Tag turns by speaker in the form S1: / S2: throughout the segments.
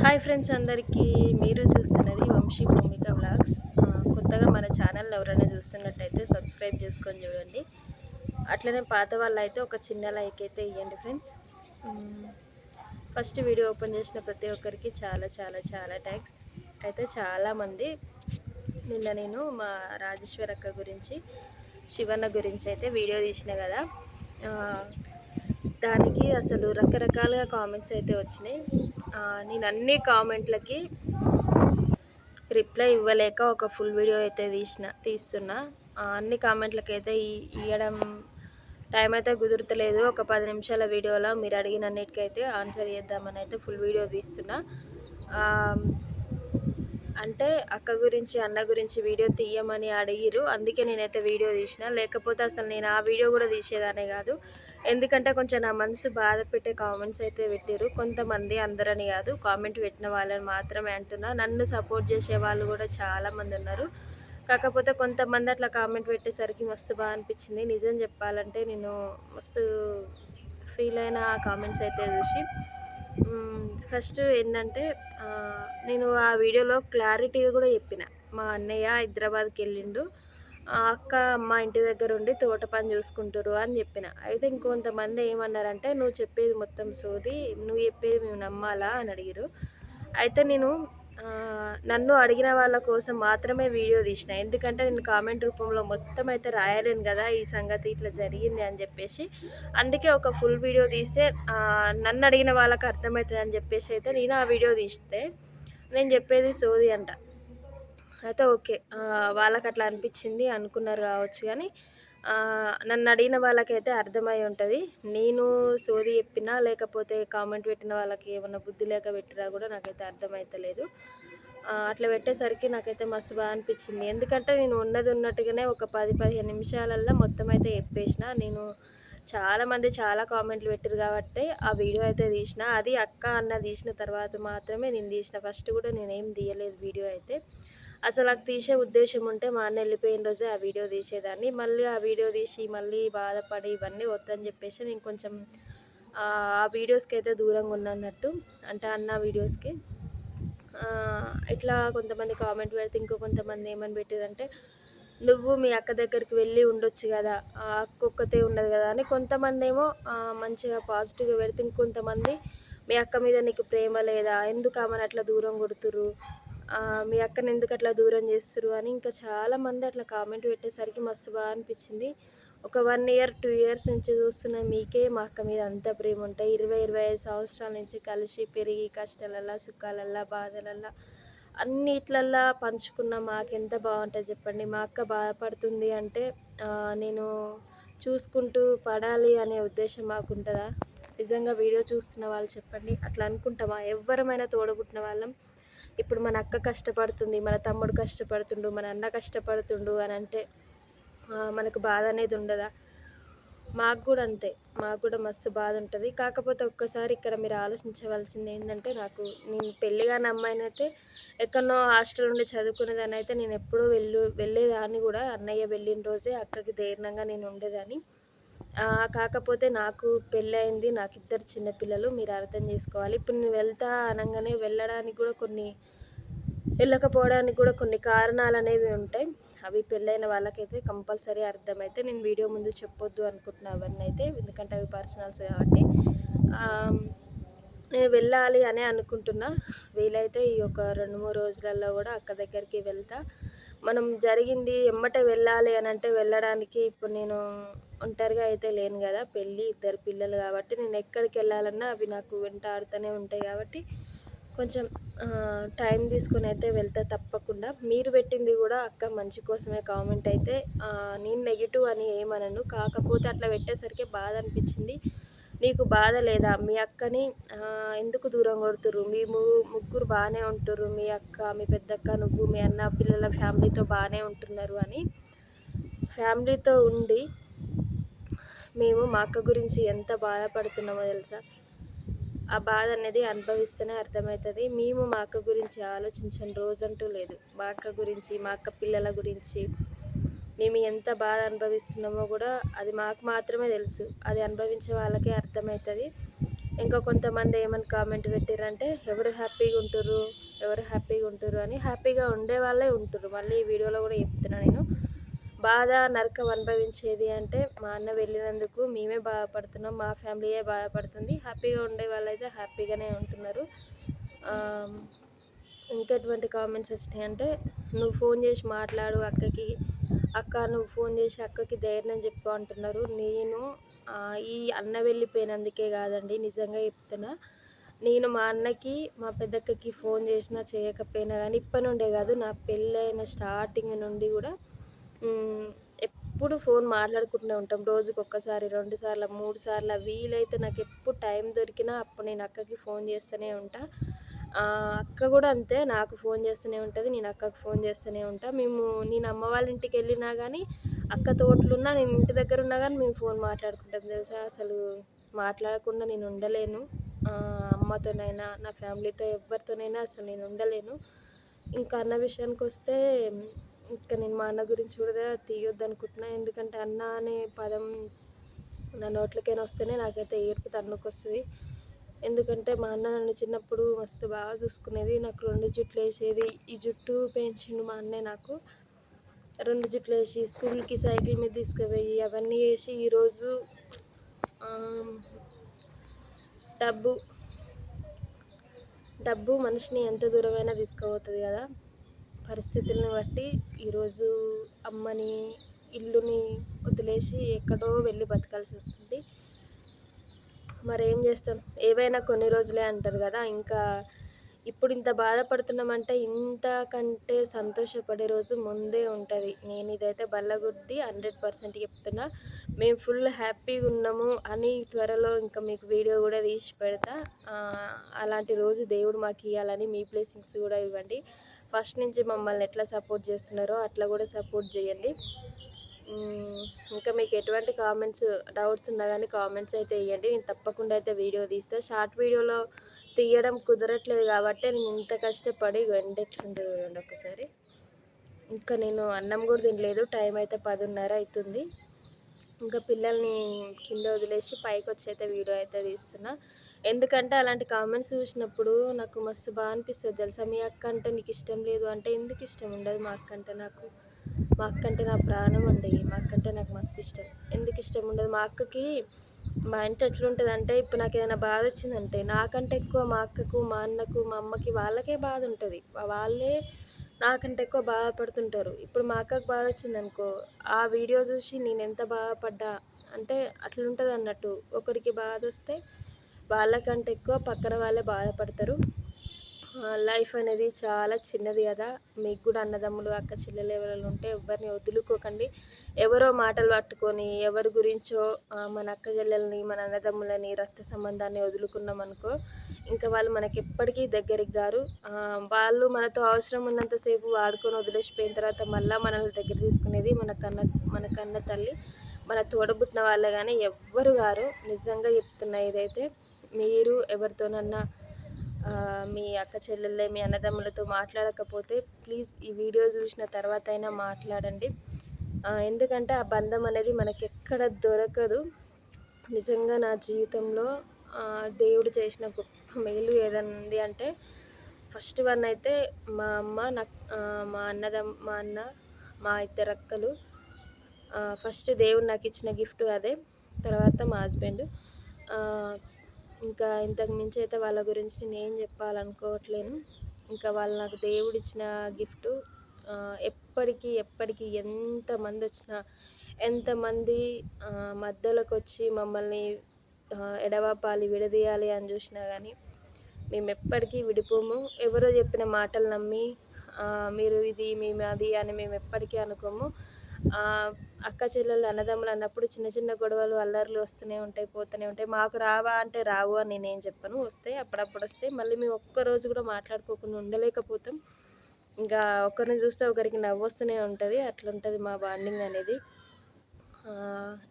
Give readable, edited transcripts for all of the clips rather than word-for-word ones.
S1: Hi friends అందరికీ. మీరు చూస్తున్నది వంశీ భూమిక వ్లాగ్స్. కొత్తగా మన ఛానల్ ఎవరైనా చూస్తున్నట్టయితే సబ్స్క్రైబ్ చేసుకొని చూడండి. అట్లనే పాత వాళ్ళైతే ఒక చిన్న లైక్ అయితే ఇవ్వండి ఫ్రెండ్స్. ఫస్ట్ వీడియో ఓపెన్ చేసిన ప్రతి ఒక్కరికి చాలా చాలా చాలా థ్యాంక్స్. అయితే చాలామంది నిన్న నేను మా రాజేశ్వరి అక్క గురించి, శివన్న గురించి అయితే వీడియో తీసిన కదా, దానికి అసలు రకరకాలుగా కామెంట్స్ అయితే వచ్చినాయి. నేను అన్ని కామెంట్లకి రిప్లై ఇవ్వలేక ఒక ఫుల్ వీడియో అయితే తీస్తున్నా. అన్ని కామెంట్లకి అయితే ఇవ్వడం టైం అయితే కుదురుతలేదు. ఒక 10 నిమిషాల వీడియోలో మీరు అడిగిన అన్నిటికైతే ఆన్సర్ చేద్దామని అయితే ఫుల్ వీడియో తీస్తున్నా. అంటే అక్క గురించి, అన్న గురించి వీడియో తీయమని అడిగిరు, అందుకే నేనైతే వీడియో తీసిన. లేకపోతే అసలు నేను ఆ వీడియో కూడా తీసేదానే కాదు. ఎందుకంటే కొంచెం నా మనసు బాధ పెట్టే కామెంట్స్ అయితే పెట్టారు కొంతమంది, అందరని కాదు. కామెంట్ పెట్టిన వాళ్ళని మాత్రమే అంటున్నా. నన్ను సపోర్ట్ చేసే వాళ్ళు కూడా చాలామంది ఉన్నారు. కాకపోతే కొంతమంది అట్లా కామెంట్ పెట్టేసరికి మస్తు బాగా అనిపించింది. నిజం చెప్పాలంటే నేను మస్తు ఫీల్ అయిన ఆ కామెంట్స్ అయితే చూసి. ఫస్ట్ ఏంటంటే, నేను ఆ వీడియోలో క్లారిటీగా కూడా చెప్పిన, మా అన్నయ్య హైదరాబాద్కి వెళ్ళిండు, అక్క మా ఇంటి దగ్గర ఉండి తోట పని చూసుకుంటారు అని చెప్పిన. అయితే ఇంకొంతమంది ఏమన్నారంటే, నువ్వు చెప్పేది మొత్తం సోది, నువ్వు చెప్పేది మేము నమ్మాలా అని అడిగారు. అయితే నేను నన్ను అడిగిన వాళ్ళ కోసం మాత్రమే వీడియో తీసిన. ఎందుకంటే నేను కామెంట్ రూపంలో మొత్తం అయితే రాయలేను కదా, ఈ సంగతి ఇట్లా జరిగింది అని చెప్పేసి. అందుకే ఒక ఫుల్ వీడియో తీస్తే నన్ను అడిగిన వాళ్ళకి అర్థమవుతుంది అని చెప్పేసి అయితే నేను ఆ వీడియో తీస్తే, నేను చెప్పేది సోది అంట. అయితే ఓకే, వాళ్ళకి అట్లా అనిపించింది అనుకున్నారు కావచ్చు, కానీ నన్ను అడిగిన వాళ్ళకైతే అర్థమై ఉంటుంది. నేను సోది చెప్పినా లేకపోతే కామెంట్ పెట్టిన వాళ్ళకి ఏమన్నా బుద్ధి లేక పెట్టినా కూడా నాకైతే అర్థమవుతలేదు. అట్లా పెట్టేసరికి నాకైతే మస్తు బాగా అనిపించింది. ఎందుకంటే నేను ఉన్నది ఉన్నట్టుగానే ఒక 10-15 నిమిషాలల్లో మొత్తం అయితే చెప్పేసిన. నేను చాలామంది చాలా కామెంట్లు పెట్టారు కాబట్టి ఆ వీడియో అయితే తీసిన. అది అక్క అన్న తీసిన తర్వాత మాత్రమే నేను తీసిన. ఫస్ట్ కూడా నేనేం తీయలేదు వీడియో అయితే. అసలు నాకు తీసే ఉద్దేశం ఉంటే మా అన్న వెళ్ళిపోయిన రోజే ఆ వీడియో తీసేదాన్ని. మళ్ళీ ఆ వీడియో తీసి మళ్ళీ బాధపడి ఇవన్నీ వద్దని చెప్పేసి నేను కొంచెం ఆ వీడియోస్కి అయితే దూరంగా ఉన్నట్టు, అంటే అన్న వీడియోస్కి. ఇట్లా కొంతమంది కామెంట్ పెడితే ఇంకో కొంతమంది ఏమని పెట్టారంటే, నువ్వు మీ అక్క దగ్గరికి వెళ్ళి ఉండొచ్చు కదా, ఆ అక్క ఒక్కతే ఉండదు కదా అని. కొంతమంది ఏమో మంచిగా పాజిటివ్గా పెడితే, ఇంకొంతమంది మీ అక్క మీద నీకు ప్రేమ లేదా, ఎందుకు ఆమెను అట్లా దూరం కొడుతురు, మీ అక్కని ఎందుకు అట్లా దూరం చేస్తురు అని ఇంకా చాలామంది అట్లా కామెంట్ పెట్టేసరికి మస్తు బాగా అనిపించింది. ఒక 1 ఇయర్ 2 ఇయర్స్ నుంచి చూస్తున్న మీకే మా అక్క మీద అంత ప్రేమ ఉంటాయి. 20-25 సంవత్సరాల నుంచి కలిసి పెరిగి కష్టాలల్లా, సుఖాలల్లా, బాధలల్లా అన్నిట్లల్లా పంచుకున్న మాకెంత బాగుంటుంది చెప్పండి. మా అక్క బాధపడుతుంది అంటే నేను చూసుకుంటూ పడాలి అనే ఉద్దేశం మాకుంటుందా? నిజంగా వీడియో చూస్తున్న వాళ్ళు చెప్పండి, అట్లా అనుకుంటామా? ఎవ్వరమైనా తోడబుట్టిన వాళ్ళం. ఇప్పుడు మన అక్క కష్టపడుతుంది, మన తమ్ముడు కష్టపడుతుండు, మన అన్న కష్టపడుతుండు అని అంటే మనకు బాధ అనేది ఉండదా? మాకు కూడా అంతే, మాకు కూడా మస్తు బాధ ఉంటుంది. కాకపోతే ఒక్కసారి ఇక్కడ మీరు ఆలోచించవలసింది ఏంటంటే, నేను పెళ్ళిగాని అమ్మాయినైతే ఎక్కడనో హాస్టల్ నుండి చదువుకునేదాన్ని అయితే నేను ఎప్పుడూ వెళ్ళేదాన్ని కూడా. అన్నయ్య వెళ్ళిన రోజే అక్కకి ధైర్యంగా నేను ఉండేదాన్ని. కాకపోతే నాకు పెళ్ళయింది, నాకు 2 చిన్నపిల్లలు, మీరు అర్థం చేసుకోవాలి. ఇప్పుడు నేను వెళ్తా అనగానే వెళ్ళడానికి కూడా వెళ్ళకపోవడానికి కూడా కొన్ని కారణాలు అనేవి ఉంటాయి. అవి పెళ్ళైన వాళ్ళకైతే కంపల్సరీ అర్థమైతే. నేను వీడియో ముందు చెప్పొద్దు అనుకుంటున్నా అవన్నీ అయితే, ఎందుకంటే అవి పర్సనల్స్ కాబట్టి. నేను వెళ్ళాలి అనే అనుకుంటున్నా. వీలైతే ఈ ఒక 2-3 రోజులలో కూడా అక్క దగ్గరికి వెళ్తా. మనం జరిగింది ఎమ్మటే వెళ్ళాలి అని అంటే వెళ్ళడానికి ఇప్పుడు నేను ఒంటరిగా అయితే లేను కదా, పెళ్ళి 2 పిల్లలు కాబట్టి నేను ఎక్కడికి వెళ్ళాలన్నా అవి నాకు వెంటాడుతూనే ఉంటాయి కాబట్టి కొంచెం టైం తీసుకొని అయితే వెళ్తా తప్పకుండా. మీరు పెట్టింది కూడా అక్క మంచి కోసమే కామెంట్ అయితే, నేను నెగిటివ్ అని ఏమనను. కాకపోతే అట్లా పెట్టేసరికి బాధ అనిపించింది. నీకు బాధ లేదా? మీ అక్కని ఎందుకు దూరం కొడుతుర్రు? మీ ముగ్గురు బాగానే ఉంటుర్రు, మీ అక్క, మీ పెద్దక్క, నువ్వు, మీ అన్న, పిల్లల ఫ్యామిలీతో బాగానే ఉంటున్నారు అని. ఫ్యామిలీతో ఉండి మేము మా అక్క గురించి ఎంత బాధపడుతున్నామో తెలుసా? ఆ బాధ అనేది అనుభవిస్తేనే అర్థమవుతుంది. మేము మా అక్క గురించి ఆలోచించని రోజంటూ లేదు. మా అక్క గురించి, మా అక్క పిల్లల గురించి మేము ఎంత బాధ అనుభవిస్తున్నామో కూడా అది మాకు మాత్రమే తెలుసు. అది అనుభవించే వాళ్ళకే అర్థమవుతుంది. ఇంకా కొంతమంది ఏమని కామెంట్ పెట్టిర్రంటే ఎవరు హ్యాపీగా ఉంటుర్రు అని. హ్యాపీగా ఉండే వాళ్ళే ఉంటుర్రు. మళ్ళీ ఈ వీడియోలో కూడా చెప్తున్నా నేను. బాధ నరకం అనుభవించేది అంటే మా అన్న వెళ్ళినందుకు మేమే బాధపడుతున్నాం, మా ఫ్యామిలీయే బాధపడుతుంది. హ్యాపీగా ఉండే వాళ్ళైతే హ్యాపీగానే ఉంటున్నారు. ఇంకెటువంటి కామెంట్స్ వచ్చినాయంటే, నువ్వు ఫోన్ చేసి మాట్లాడు అక్కకి, నువ్వు ఫోన్ చేసి అక్కకి ధైర్యం చెప్పు అంటున్నారు. నేను ఈ అన్న వెళ్ళిపోయినందుకే కాదండి, నిజంగా చెప్తున్నా. నేను మా అన్నకి మా పెద్దక్కకి ఫోన్ చేసినా చేయకపోయినా కానీ ఇప్పటి నుండే కాదు, నా పెళ్ళైన స్టార్టింగ్ నుండి కూడా ఎప్పుడు ఫోన్ మాట్లాడుకుంటూనే ఉంటాం. రోజుకి ఒక్కసారి, 2 సార్లు, 3 సార్లు వీలైతే నాకు ఎప్పుడు టైం దొరికినా అప్పుడు నేను అక్కకి ఫోన్ చేస్తూనే ఉంటా. అక్క కూడా అంతే, నాకు ఫోన్ చేస్తూనే ఉంటుంది, నేను అక్కకి ఫోన్ చేస్తూనే ఉంటా. నేను అమ్మ వాళ్ళ ఇంటికి వెళ్ళినా కానీ, అక్క తోటలున్నా, నేను ఇంటి దగ్గర ఉన్నా కానీ మేము ఫోన్ మాట్లాడుకుంటాం తెలుసా. అసలు మాట్లాడకుండా నేను ఉండలేను. అమ్మతోనైనా, నా ఫ్యామిలీతో ఎవరితోనైనా అసలు నేను ఉండలేను. ఇంకా అన్న విషయానికి వస్తే, ఇంకా నేను మా అన్న గురించి కూడా తీయొద్దు అనుకుంటున్నా. ఎందుకంటే అన్న అనే పదం నా నోట్లకైనా వస్తేనే నాకైతే ఏడుపు తన్నుకొస్తుంది. ఎందుకంటే మా అన్న నన్ను చిన్నప్పుడు మస్తు బాగా చూసుకునేది. నాకు 2 జుట్లు వేసేది. ఈ జుట్టు పెంచిండు మా అన్నయ్య నాకు. 2 జుట్లు వేసి స్కూల్కి సైకిల్ మీద తీసుకుపోయి అవన్నీ వేసి ఈరోజు డబ్బు మనిషిని ఎంత దూరమైనా తీసుకుపోతుంది కదా. పరిస్థితులను బట్టి ఈరోజు అమ్మని, ఇల్లుని వదిలేసి ఎక్కడో వెళ్ళి బతకాల్సి వస్తుంది. మరేం చేస్తాం, ఏవైనా కొన్ని రోజులే అంటారు కదా. ఇంకా ఇప్పుడు ఇంత బాధపడుతున్నామంటే ఇంతకంటే సంతోషపడే రోజు ముందే ఉంటుంది. నేను ఇదైతే బల్లగుద్ది 100% చెప్తున్నా. మేము ఫుల్ హ్యాపీగా ఉన్నాము అని త్వరలో ఇంకా మీకు వీడియో కూడా తీసి పెడతా. అలాంటి రోజు దేవుడు మాకు ఇవ్వాలని మీ బ్లెస్సింగ్స్ కూడా ఇవ్వండి. ఫస్ట్ నుంచి మమ్మల్ని ఎట్లా సపోర్ట్ చేస్తున్నారో అట్లా కూడా సపోర్ట్ చేయండి. ఇంకా మీకు ఎటువంటి డౌట్స్ ఉన్నా కానీ కామెంట్స్ అయితే వేయండి. నేను తప్పకుండా అయితే వీడియో తీస్తా. షార్ట్ వీడియోలో తీయడం కుదరట్లేదు కాబట్టి నేను ఇంత కష్టపడి ఎట్లుంటుంది చూడండి ఒకసారి. ఇంకా నేను అన్నం కూడా తినలేదు. టైం అయితే 10:30 అవుతుంది. ఇంకా పిల్లల్ని కింద వదిలేసి పైకి వచ్చి అయితే వీడియో అయితే తీస్తున్నా. ఎందుకంటే అలాంటి కామెంట్స్ చూసినప్పుడు నాకు మస్తు బాగా అనిపిస్తుంది తెలుసా. మీ అక్క అంటే నీకు ఇష్టం లేదు అంటే, ఎందుకు ఇష్టం ఉండదు మా అక్క అంటే నాకు. మా అక్క అంటే నా ప్రాణం అండి. మా అక్క అంటే నాకు మస్తు ఇష్టం. ఎందుకు ఇష్టం ఉండదు, మా అక్కకి మా ఇంట్లో ఎట్లుంటుంది అంటే, ఇప్పుడు నాకు ఏదైనా బాధ వచ్చిందంటే నాకంటే ఎక్కువ మా అక్కకు, మా అన్నకు, మా అమ్మకి వాళ్ళకే బాధ ఉంటుంది. వాళ్ళే నాకంటే ఎక్కువ బాధపడుతుంటారు. ఇప్పుడు మా అక్కకు బాధ వచ్చిందనుకో, ఆ వీడియో చూసి నేను ఎంత బాధపడ్డా అంటే అట్లుంటుంది అన్నట్టు. ఒకరికి బాధ వస్తే వాళ్ళకంటే ఎక్కువ పక్కన వాళ్ళే బాధపడతారు. లైఫ్ అనేది చాలా చిన్నది కదా. మీకు కూడా అన్నదమ్ములు, అక్క చెల్లెలు ఎవరైనా ఉంటే ఎవరిని వదులుకోకండి. ఎవరో మాటలు పట్టుకొని ఎవరి గురించో మన అక్క చెల్లెల్ని, మన అన్నదమ్ములని, రక్త సంబంధాన్ని వదులుకున్నాం అనుకో, ఇంకా వాళ్ళు మనకి ఎప్పటికీ దగ్గరికి గారు. వాళ్ళు మనతో అవసరం ఉన్నంతసేపు వాడుకొని వదిలేసిపోయిన తర్వాత మళ్ళీ మనల్ని దగ్గర తీసుకునేది మన కన్న తల్లి, మన తోడబుట్టిన వాళ్ళే కానీ ఎవ్వరు గారు. నిజంగా చెప్తున్నా ఇదైతే. మీరు ఎవరితోనన్నా మీ అక్క చెల్లెళ్ళే, మీ అన్నదమ్ములతో మాట్లాడకపోతే ప్లీజ్ ఈ వీడియో చూసిన తర్వాత అయినా మాట్లాడండి. ఎందుకంటే ఆ బంధం అనేది మనకి ఎక్కడ దొరకదు. నిజంగా నా జీవితంలో దేవుడు చేసిన గొప్ప మేలు ఏదైనా ఉంది అంటే, ఫస్ట్ వన్ అయితే మా అమ్మ, మా అన్న, మా 2 అక్కలు. ఫస్ట్ దేవుడు నాకు ఇచ్చిన గిఫ్ట్ అదే. తర్వాత మా హస్బెండ్. ఇంకా ఇంతకు మించి అయితే వాళ్ళ గురించి నేను చెప్పాలనుకోవట్లేను. ఇంకా వాళ్ళు నాకు దేవుడిచ్చిన గిఫ్ట్. ఎప్పటికీ ఎంతమంది వచ్చినా, ఎంతమంది మధ్యలోకి వచ్చి మమ్మల్ని ఎడవాపాలి, విడదీయాలి అని చూసినా కానీ మేము ఎప్పటికీ విడిపోము. ఎవరో చెప్పిన మాటలు నమ్మి మీరు ఇది, మేము అది అని మేము ఎప్పటికీ అనుకోము. అక్క చెల్లెలు, అన్నదమ్ములు అన్నప్పుడు చిన్న చిన్న గొడవలు, అల్లర్లు వస్తూనే ఉంటాయి, పోతూనే ఉంటాయి. మాకు రావా అంటే రావు అని నేనేం చెప్పను. వస్తాయి, అప్పుడప్పుడు వస్తాయి. మళ్ళీ మేము ఒక్కరోజు కూడా మాట్లాడుకోకుండా ఉండలేకపోతాం. ఇంకా ఒకరిని చూస్తే ఒకరికి నవ్వు వస్తూనే ఉంటుంది. అట్లుంటుంది మా బాండింగ్ అనేది.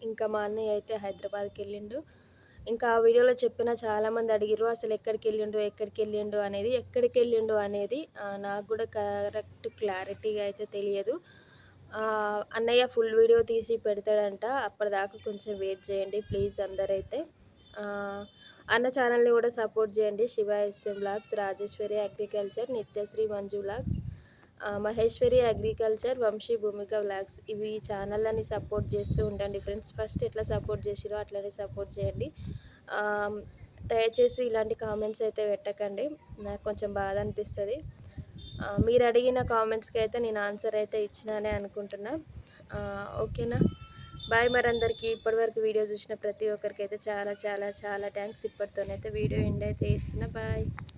S1: ఇంకా మా అన్నయ్య అయితే హైదరాబాద్కి వెళ్ళిండు. ఇంకా ఆ వీడియోలో చెప్పిన చాలామంది అడిగిరు అసలు ఎక్కడికి వెళ్ళిండు అనేది నాకు కూడా కరెక్ట్ క్లారిటీగా అయితే తెలియదు. అన్నయ్య ఫుల్ వీడియో తీసి పెడతాడంట. అప్పటిదాకా కొంచెం వెయిట్ చేయండి ప్లీజ్ అందరైతే. అన్న ఛానల్ని కూడా సపోర్ట్ చేయండి. Shiva SM blogs, Rajeshwari agriculture, Nithyasri Manju blogs, Maheshwari agriculture, Vamshi Bhumika vlogs. ఇవి ఛానళ్ళని సపోర్ట్ చేస్తూ ఉండండి ఫ్రెండ్స్. ఫస్ట్ ఎట్లా సపోర్ట్ చేసిరో అట్లనే సపోర్ట్ చేయండి. దయచేసి ఇలాంటి కామెంట్స్ అయితే పెట్టకండి, నాకు కొంచెం బాధ అనిపిస్తుంది. మీరు అడిగిన కామెంట్స్కి అయితే నేను ఆన్సర్ అయితే ఇచ్చినానే అనుకుంటున్నా. ఓకేనా, బాయ్. మరి అందరికీ ఇప్పటివరకు వీడియో చూసిన ప్రతి ఒక్కరికి అయితే చాలా చాలా చాలా థ్యాంక్స్. ఇప్పటితోనైతే వీడియో ఎండ్ అయితే ఇస్తున్నా. బాయ్.